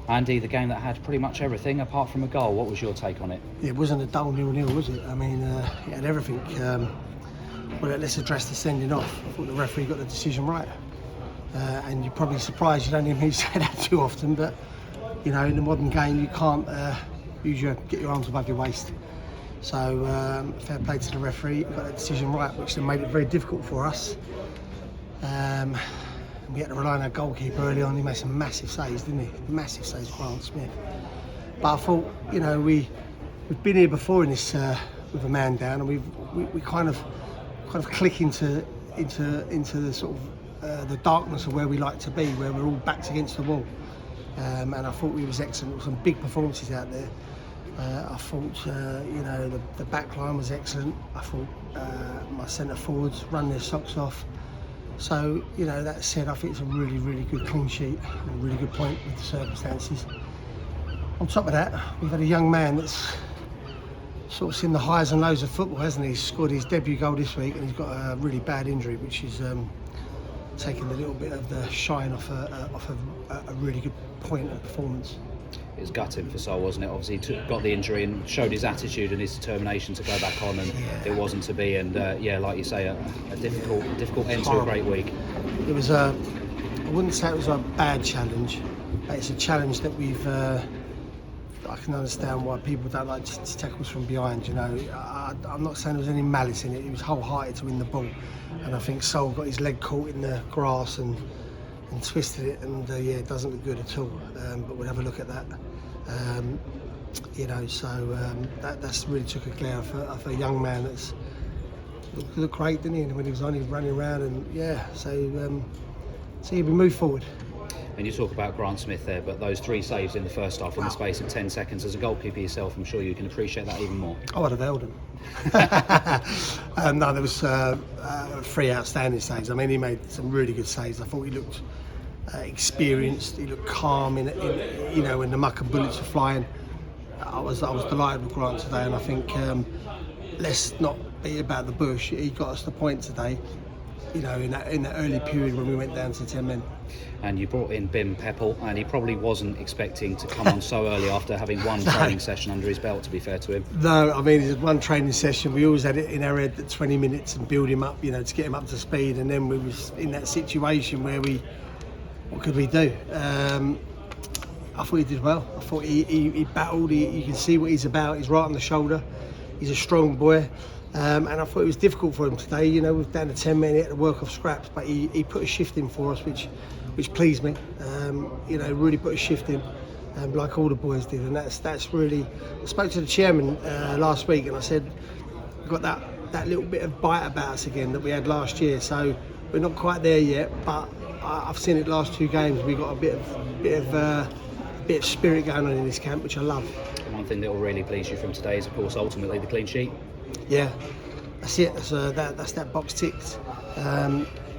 Andy, the game that had pretty much everything apart from a goal. What was your take on it? It wasn't a dull 0-0, was it? I mean, it had everything. Well, let's address the sending off. I thought the referee got the decision right. And you're probably surprised you don't hear me say that too often, but you know, in the modern game, you can't get your arms above your waist. So fair play to the referee, got that decision right, which then made it very difficult for us. We had to rely on our goalkeeper early on. He made some massive saves, didn't he? Massive saves, Grant Smith. But I thought, you know, we've been here before in this with a man down, and we kind of click into the sort of the darkness of where we like to be, where we're all backs against the wall. And I thought we was excellent. There were some big performances out there. I thought, you know, the back line was excellent. I thought my centre forwards run their socks off. So, you know, that said, I think it's a really, really good clean sheet and a really good point with the circumstances. On top of that, we've had a young man that's sort of seen the highs and lows of football, hasn't he? He's scored his debut goal this week and he's got a really bad injury, which is taking a little bit of the shine off a really good point and performance. It was gutting for Sol, wasn't it? Obviously, he got the injury and showed his attitude and his determination to go back on, and it wasn't to be. And yeah, like you say, a difficult end to a great week. It was I wouldn't say it was a bad challenge, but it's a challenge that we've. I can understand why people don't like to tackles from behind. You know, I'm not saying there was any malice in it. He was wholehearted to win the ball, and I think Sol got his leg caught in the grass and twisted it, and yeah, it doesn't look good at all. But we'll have a look at that. You know, so that's really took a glare off a young man that's looked great, didn't he? And when he was only running around, and yeah, so we move forward. And you talk about Grant Smith there, but those 3 saves in the first half in the space of 10 seconds, as a goalkeeper yourself, I'm sure you can appreciate that even more. I would have held him. No, there was 3 outstanding saves. I mean, he made some really good saves. I thought he looked experienced. He looked calm in you know, when the muck and bullets were flying. I was delighted with Grant today, and I think let's not beat about the bush. He got us the point today. You know, in that early period when we went down to 10 men. And you brought in Bim Peppel, and he probably wasn't expecting to come on so early after having one training session under his belt, to be fair to him. No, I mean, it's one training session. We always had it in our head that 20 minutes and build him up, you know, to get him up to speed. And then we was in that situation where what could we do? I thought he did well. I thought he battled. You can see what he's about. He's right on the shoulder. He's a strong boy. And I thought it was difficult for him today. You know, we've down to 10 men, he had to work off scraps, but he put a shift in for us, which pleased me. You know, really put a shift in, like all the boys did, and that's really. I spoke to the chairman last week, and I said we've got that little bit of bite about us again that we had last year. So we're not quite there yet, but I've seen it last 2 games. We've got a bit of spirit going on in this camp, which I love. One thing that will really please you from today is, of course, ultimately the clean sheet. Yeah, that's it. That's that box ticked.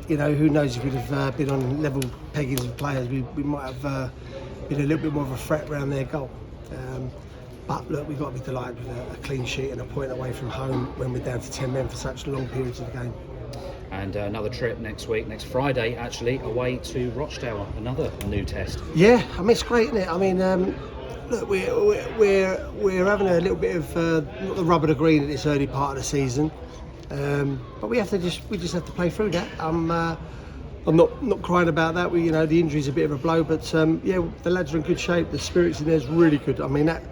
You know, who knows if we'd have been on level peggings with players, we might have been a little bit more of a threat around their goal. But look, we've got to be delighted with a clean sheet and a point away from home when we're down to 10 men for such long periods of the game. And another trip next Friday, actually, away to Rochdale, another new test. Yeah, I mean, it's great, isn't it? I mean, look, we're having a little bit of not the rubber to green at this early part of the season, but we just have to play through that. I'm not crying about that. You know, the injury's a bit of a blow, but yeah, the lads are in good shape. The spirits in there is really good. I mean, that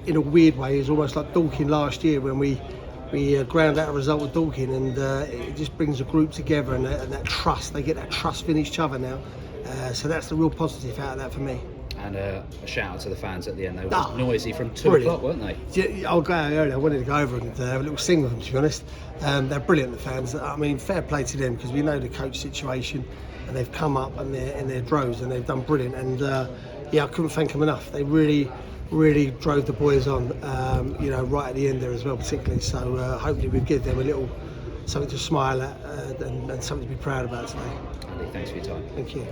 in a weird way is almost like Dorking last year when we ground out a result with Dorking, and it just brings the group together and that trust. They get that trust in each other now, so that's the real positive out of that for me. And a shout out to the fans at the end. They were noisy from 2 o'clock, weren't they? Yeah, I'll go early. I wanted to go over and have a little sing with them, to be honest. They're brilliant, the fans. I mean, fair play to them, because we know the coach situation, and they've come up and they're in their droves and they've done brilliant. And yeah, I couldn't thank them enough. They really drove the boys on, you know, right at the end there as well, particularly. So hopefully we give them a little something to smile at and something to be proud about today. Andy, thanks for your time. Thank you.